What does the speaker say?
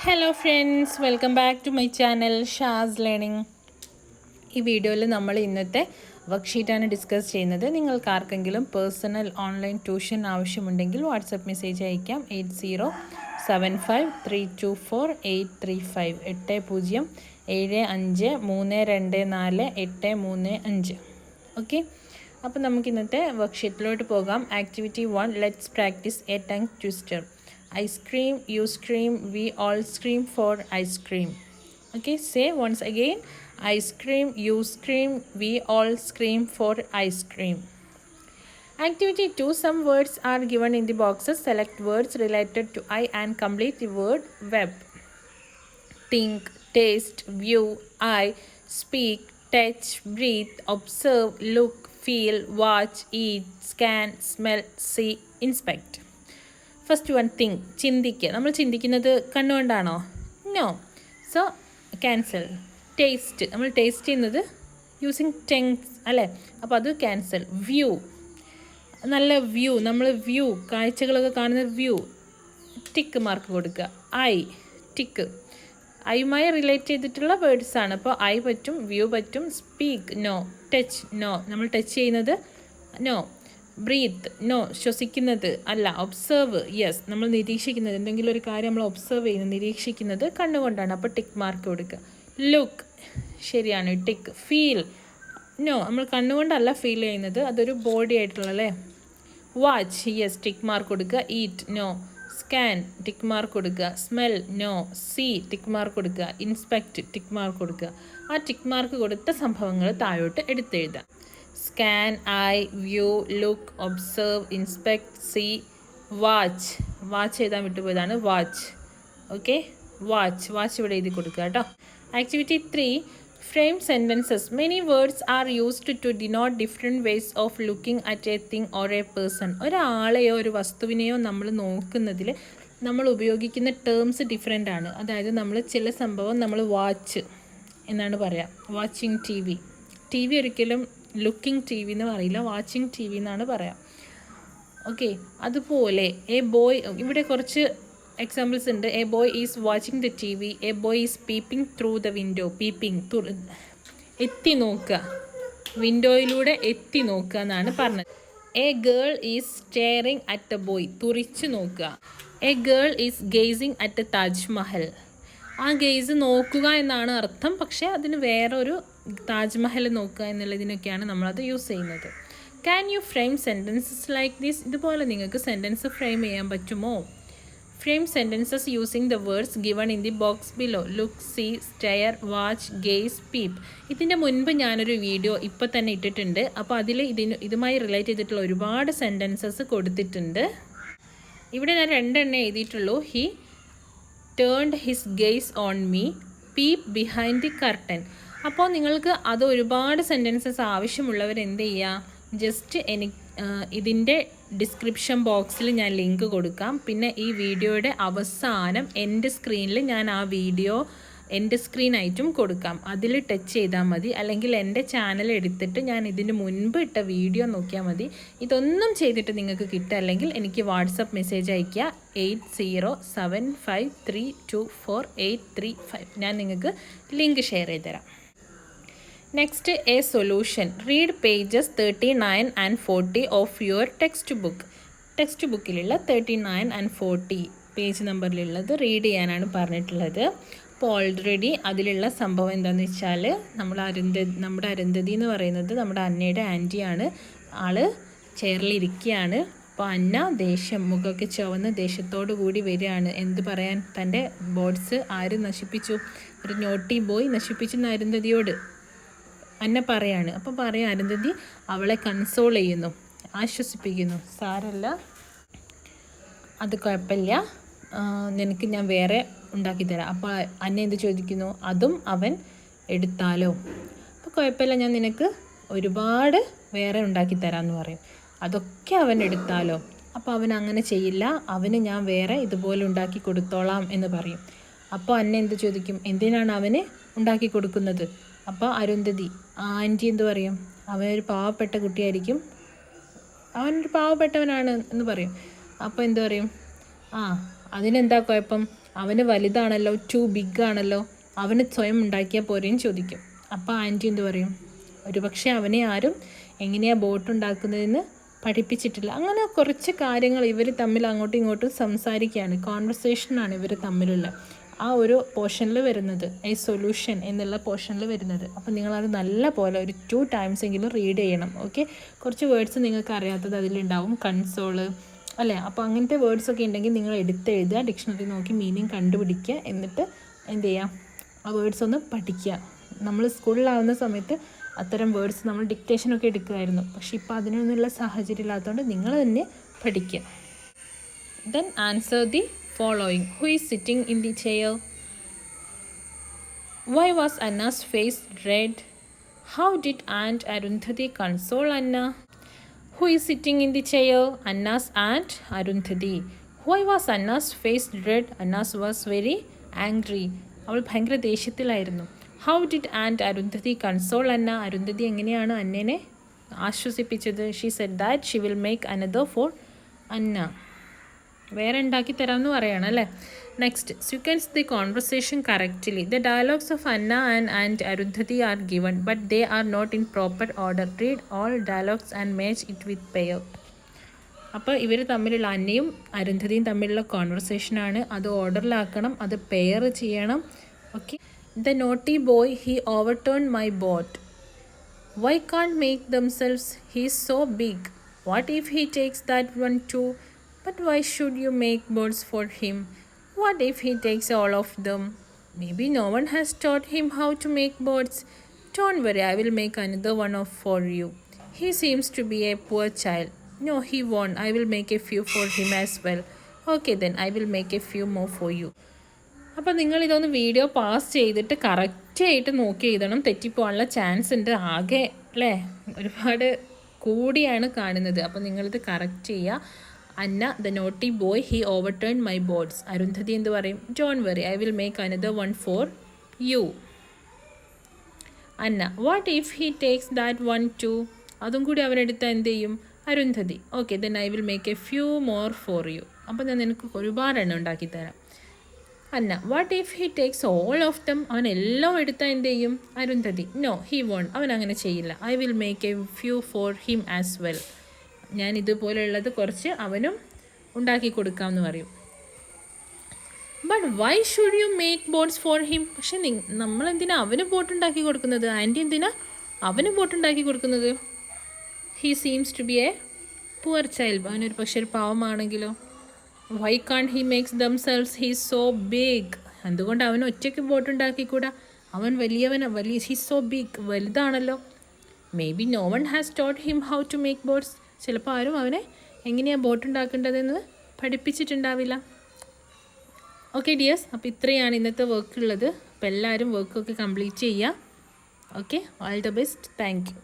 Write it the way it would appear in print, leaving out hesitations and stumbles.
Hello friends, welcome back to my channel Sha'z Learning. ഈ വീഡിയോയിൽ നമ്മൾ ഇന്നത്തെ വർക്ക്ഷീറ്റാണ് ഡിസ്കസ് ചെയ്യുന്നത്. നിങ്ങൾക്ക് ആർക്കെങ്കിലും പേഴ്സണൽ ഓൺലൈൻ ട്യൂഷൻ ആവശ്യമുണ്ടെങ്കിൽ വാട്സപ്പ് മെസ്സേജ് അയക്കാം 8075324835 8075324835. ഓക്കെ, അപ്പോൾ നമുക്ക് ഇന്നത്തെ വർക്ക്ഷീറ്റിലോട്ട് പോകാം. Activity 1, let's practice A tongue twister. Ice cream, you scream, we all scream for ice cream. Okay, say once again. Ice cream, you scream, we all scream for ice cream. Activity 2, some words are given in the boxes. Select words related to I and complete the word web. Think, taste, view, eye, speak, touch, breathe, observe, look, feel, watch, eat, scan, smell, see, inspect. First one, think, ചിന്തിക്കുക. നമ്മൾ ചിന്തിക്കുന്നത് കണ്ണുകൊണ്ടാണോ? No. So cancel. Taste, നമ്മൾ taste ചെയ്യുന്നത് using tongues അല്ലേ, അപ്പോൾ അത് cancel. View, നല്ല വ്യൂ, നമ്മൾ വ്യൂ കാഴ്ചകളൊക്കെ കാണുന്ന വ്യൂ, ടിക്ക് മാർക്ക് കൊടുക്കുക. ഐ, ടിക്ക്, ഐയുമായി റിലേറ്റ് ചെയ്തിട്ടുള്ള വേർഡ്സാണ്, അപ്പോൾ ഐ പറ്റും, വ്യൂ പറ്റും. Speak, no. ടച്ച്, നോ, നമ്മൾ ടച്ച് ചെയ്യുന്നത് നോ. ബ്രീത്ത്, നോ, ശ്വസിക്കുന്നത് അല്ല. ഒബ്സർവ്, യെസ്, നമ്മൾ നിരീക്ഷിക്കുന്നത്, എന്തെങ്കിലും ഒരു കാര്യം നമ്മൾ ഒബ്സർവ് ചെയ്യുന്നത്, നിരീക്ഷിക്കുന്നത് കണ്ണുകൊണ്ടാണ്, അപ്പോൾ ടിക്ക് മാർക്ക് കൊടുക്കുക. ലുക്ക്, ശരിയാണ്, ടിക്ക്. ഫീൽ, നോ, നമ്മൾ കണ്ണുകൊണ്ടല്ല ഫീൽ ചെയ്യുന്നത്, അതൊരു ബോഡി ആയിട്ടുള്ള അല്ലേ. വാച്ച്, യെസ്, ടിക്ക് മാർക്ക് കൊടുക്കുക. Eat, no. Scan, tick mark കൊടുക്കുക. Smell, no. See, tick mark കൊടുക്കുക. ഇൻസ്പെക്റ്റ്, ടിക്ക് മാർക്ക് കൊടുക്കുക. ആ ടിക്ക് മാർക്ക് കൊടുത്ത സംഭവങ്ങൾ താഴോട്ട് എടുത്തെഴുതാം. Scan, eye, view, look, observe, inspect, see, watch. Watch എഴുതാൻ വിട്ടുപോയതാണ്, വാച്ച്. ഓക്കെ, വാച്ച്, വാച്ച് ഇവിടെ എഴുതി കൊടുക്കുക കേട്ടോ. Activity 3, frame sentences. Many words are used to denote different ways of looking at a thing or a person. ഒരാളെയോ ഒരു വസ്തുവിനെയോ നമ്മൾ നോക്കുന്നതിൽ നമ്മൾ ഉപയോഗിക്കുന്ന ടേംസ് ഡിഫറെൻ്റ് ആണ്. അതായത് നമ്മൾ ചില സംഭവം നമ്മൾ വാച്ച് എന്നാണ് പറയുക. Watching T V, T V ഒരിക്കലും ലുക്കിംഗ് ടി വി എന്ന് പറയില്ല, വാച്ചിങ് ടി വി എന്നാണ് പറയാം. ഓക്കെ, അതുപോലെ എ ബോയ്, ഇവിടെ കുറച്ച് എക്സാമ്പിൾസ് ഉണ്ട്. A boy is watching the T V, a boy is peeping through the window. Peeping, എത്തി നോക്കുക, വിൻഡോയിലൂടെ എത്തി നോക്കുക എന്നാണ് പറഞ്ഞത്. A girl is staring at a boy, തുറിച്ച് നോക്കുക. A girl is gazing at a Taj Mahal. ആ ഗെയ്സ് നോക്കുക എന്നാണ് അർത്ഥം, പക്ഷേ അതിന് വേറൊരു താജ്മഹൽ നോക്കുക എന്നുള്ളതിനൊക്കെയാണ് നമ്മളത് യൂസ് ചെയ്യുന്നത്. Can you frame sentences like this? ഇതുപോലെ നിങ്ങൾക്ക് സെൻറ്റൻസ് ഫ്രെയിം ചെയ്യാൻ പറ്റുമോ? Frame sentences using the words given in the box below. Look, see, stair, watch, gaze, peep. ഇതിൻ്റെ മുൻപ് ഞാനൊരു വീഡിയോ ഇപ്പോൾ തന്നെ ഇട്ടിട്ടുണ്ട്, അപ്പോൾ അതിൽ ഇതുമായി റിലേറ്റ് ചെയ്തിട്ടുള്ള ഒരുപാട് സെൻറ്റൻസസ് കൊടുത്തിട്ടുണ്ട്. ഇവിടെ ഞാൻ 2 എണ്ണേ എഴുതിയിട്ടുള്ളൂ. He turned his gaze on me, peep behind the curtain. അപ്പോൾ നിങ്ങൾക്ക് അത് ഒരുപാട് സെൻറ്റൻസസ് ആവശ്യമുള്ളവർ എന്ത് ചെയ്യുക, ജസ്റ്റ് ഇതിൻ്റെ ഡിസ്ക്രിപ്ഷൻ ബോക്സിൽ ഞാൻ ലിങ്ക് കൊടുക്കാം. പിന്നെ ഈ വീഡിയോയുടെ അവസാനം എൻ്റെ സ്ക്രീനിൽ ഞാൻ ആ വീഡിയോ എൻ്റെ സ്ക്രീനായിട്ടും കൊടുക്കാം, അതിൽ ടച്ച് ചെയ്താൽ മതി. അല്ലെങ്കിൽ എൻ്റെ ചാനൽ എടുത്തിട്ട് ഞാൻ ഇതിന് മുൻപ് ഇട്ട വീഡിയോ നോക്കിയാൽ മതി. ഇതൊന്നും ചെയ്തിട്ട് നിങ്ങൾക്ക് കിട്ടുക, അല്ലെങ്കിൽ എനിക്ക് വാട്സപ്പ് മെസ്സേജ് അയയ്ക്കുക 8075324835. ഞാൻ നിങ്ങൾക്ക് ലിങ്ക് ഷെയർ ചെയ്ത് തരാം. Next, a solution. Read pages 39 and 40 of your textbook. Text ബുക്കിലുള്ള 39 and 40 പേജ് നമ്പറിലുള്ളത് റീഡ് ചെയ്യാനാണ് പറഞ്ഞിട്ടുള്ളത്. അപ്പോൾ ഓൾറെഡി അതിലുള്ള സംഭവം എന്താണെന്ന് വെച്ചാൽ, നമ്മുടെ അരുന്ധതി എന്ന് പറയുന്നത് നമ്മുടെ അന്നയുടെ ആൻറ്റിയാണ്. ആള് ചെയറിലിരിക്കുകയാണ്. അപ്പോൾ അന്ന മുഖമൊക്കെ ചുവന്ന് ദേഷ്യത്തോടു കൂടി വരികയാണ്. എന്ത് പറയാൻ, തൻ്റെ ബോർഡ്സ് ആര് നശിപ്പിച്ചു, ഒരു നോട്ടി ബോയ് നശിപ്പിച്ചു എന്ന് അരുന്ധതിയോട് അന്ന പറയാണ്. അപ്പോൾ പറയാം, അരുന്ധതി അവളെ കൺസോൾ ചെയ്യുന്നു, ആശ്വസിപ്പിക്കുന്നു. സാരല്ല, അത് കുഴപ്പമില്ല, നിനക്ക് ഞാൻ വേറെ ഉണ്ടാക്കി തരാം. അപ്പോൾ അന്ന എന്ത് ചോദിക്കുന്നു, അതും അവൻ എടുത്താലോ? അപ്പോൾ കുഴപ്പമില്ല, ഞാൻ നിനക്ക് ഒരുപാട് വേറെ ഉണ്ടാക്കി തരാമെന്ന് പറയും. അതൊക്കെ അവൻ എടുത്താലോ? അപ്പോൾ അവൻ അങ്ങനെ ചെയ്യില്ല, അവന് ഞാൻ വേറെ ഇതുപോലെ ഉണ്ടാക്കി കൊടുത്തോളാം എന്ന് പറയും. അപ്പോൾ അന്ന എന്ത് ചോദിക്കും, എന്തിനാണ് അവന് ഉണ്ടാക്കി കൊടുക്കുന്നത്? അപ്പോൾ അരുന്ധതി ആൻറ്റി എന്ത് പറയും, അവനൊരു പാവപ്പെട്ട കുട്ടിയായിരിക്കും, അവനൊരു പാവപ്പെട്ടവനാണ് എന്ന് പറയും. അപ്പോൾ എന്ത് പറയും, അതിനെന്താ കുഴപ്പം? അവന് വലുതാണല്ലോ, ടു ബിഗ് ആണല്ലോ, അവന് സ്വയം ഉണ്ടാക്കിയാൽ പോരെയും ചോദിക്കും. അപ്പോൾ ആൻറ്റി എന്ത് പറയും? ഒരുപക്ഷെ അവനെ ആരും എങ്ങനെയാണ് ബോട്ട് ഉണ്ടാക്കുന്നതെന്ന് പഠിപ്പിച്ചിട്ടില്ല. അങ്ങനെ കുറച്ച് കാര്യങ്ങൾ ഇവർ തമ്മിൽ അങ്ങോട്ടും ഇങ്ങോട്ടും സംസാരിക്കുകയാണ്. കോൺവെർസേഷനാണ് ഇവർ തമ്മിലുള്ള ആ ഒരു പോർഷനിൽ വരുന്നത്, എ സൊല്യൂഷൻ എന്നുള്ള പോർഷനിൽ വരുന്നത്. അപ്പോൾ നിങ്ങളത് നല്ല പോലെ ഒരു 2 times എങ്കിലും റീഡ് ചെയ്യണം. ഓക്കെ, കുറച്ച് വേർഡ്സ് നിങ്ങൾക്ക് അറിയാത്തത് അതിലുണ്ടാവും, കൺസോള് അല്ലേ. അപ്പോൾ അങ്ങനത്തെ വേർഡ്സൊക്കെ ഉണ്ടെങ്കിൽ നിങ്ങൾ എടുത്തെഴുതുക, ഡിക്ഷണറി നോക്കി മീനിങ് കണ്ടുപിടിക്കുക, എന്നിട്ട് എന്ത് ചെയ്യുക, ആ വേർഡ്സ് ഒന്ന് പഠിക്കുക. നമ്മൾ സ്കൂളിലാവുന്ന സമയത്ത് അത്തരം വേർഡ്സ് നമ്മൾ ഡിക്റ്റേഷനൊക്കെ എടുക്കുമായിരുന്നു. പക്ഷേ ഇപ്പോൾ അതിനൊന്നുള്ള സാഹചര്യം ഇല്ലാത്തതുകൊണ്ട് നിങ്ങൾ തന്നെ പഠിക്കുക. Then answer the following. Who is sitting in the chair? Why was Anna's face red? How did Aunt Arundhati console Anna? Who is sitting in the chair? Anna's aunt Arundhati. Why was Anna's face red? Anna was very angry. അവൾ ഭയങ്കര ദേഷ്യത്തിലായിരുന്നു. How did Aunt Arundhati console Anna? Arundhati എങ്ങനെയാണ് അന്നേനെ ആശ്വസിപ്പിച്ചത്? She said that she will make another for Anna. വേറെ ഉണ്ടാക്കി തരാമെന്ന് പറയണം അല്ലേ. Next, sequence the conversation correctly. The dialogues of Anna and Aunt Arundhati are given, but they are not in proper order. Read all dialogues and match it with pair. അപ്പോൾ ഇവർ തമ്മിലുള്ള, അന്നയും അരുന്ധതിയും തമ്മിലുള്ള കോൺവെർസേഷനാണ്. അത് ഓർഡറിലാക്കണം, അത് പെയർ ചെയ്യണം. Okay. The naughty boy, he overturned my boat. Why can't make themselves? He's so big. What if he takes that one too? But why should you make boats for him? What if he takes all of them? Maybe no one has taught him how to make boats. Don't worry, I will make another one for you. He seems to be a poor child. No, he won't. I will make a few for him as well. Okay then, I will make a few more for you. അപ്പോൾ നിങ്ങളിതൊന്ന് video pass ചെയ്തിട്ട് കറക്റ്റായിട്ട് നോക്കി എഴുതണം. തെറ്റിപ്പോകാനുള്ള chance ഉണ്ട്. ആകെ അല്ലേ ഒരുപാട് കൂടിയാണ് കാണുന്നത്. അപ്പോൾ നിങ്ങളിത് കറക്റ്റ് ചെയ്യുക. Anna, the naughty boy, he overturn my boats. Arundhati എന്ത് പറയും? Don't worry, I will make another one for you. Anna, what if he takes that one too? അതും കൂടി അവനെടുത്താൽ എന്ത് ചെയ്യും? Arundhati, okay then I will make a few more for you. അപ്പോൾ ഞാൻ നിനക്ക് ഒരുപാട് എണ്ണം ഉണ്ടാക്കി തരാം. Anna, what if he takes all of them? അവൻ എല്ലാം എടുത്താൽ എന്ത് ചെയ്യും? അരുന്ധതി, നോ ഹി വോണ്ട്, അവൻ അങ്ങനെ ചെയ്യില്ല. I will make a few for him as well. ഞാൻ ഇതുപോലെയുള്ളത് കുറച്ച് അവനും ഉണ്ടാക്കി കൊടുക്കാമെന്ന് പറയും. But why should you make boats for him? പക്ഷെ നമ്മളെന്തിനാ അവന് ബോട്ട് ഉണ്ടാക്കി കൊടുക്കുന്നത്? ആൻറ്റി എന്തിനാ അവന് ബോട്ട് ഉണ്ടാക്കി കൊടുക്കുന്നത്? He seems to be a poor child. അവനൊരു പക്ഷേ ഒരു പാവമാണെങ്കിലോ? Why can't he makes themselves? He so big. എന്തുകൊണ്ട് അവൻ ഒറ്റയ്ക്ക് ബോട്ട് ഉണ്ടാക്കിക്കൂടാ? അവൻ വലിയ ഹീ സോ ബിഗ്, വലുതാണല്ലോ. Maybe no one has taught him how to make boats. ചിലപ്പോൾ ആരും അവനെ എങ്ങനെയാണ് ബോട്ട് ഉണ്ടാക്കേണ്ടതെന്ന് പഠിപ്പിച്ചിട്ടുണ്ടാവില്ല. ഓക്കെ ഡിയേഴ്സ്, അപ്പോൾ ഇത്രയാണ് ഇന്നത്തെ വർക്ക് ഉള്ളത്. അപ്പോൾ എല്ലാവരും വർക്കൊക്കെ കംപ്ലീറ്റ് ചെയ്യുക. Okay, all the best. Thank you.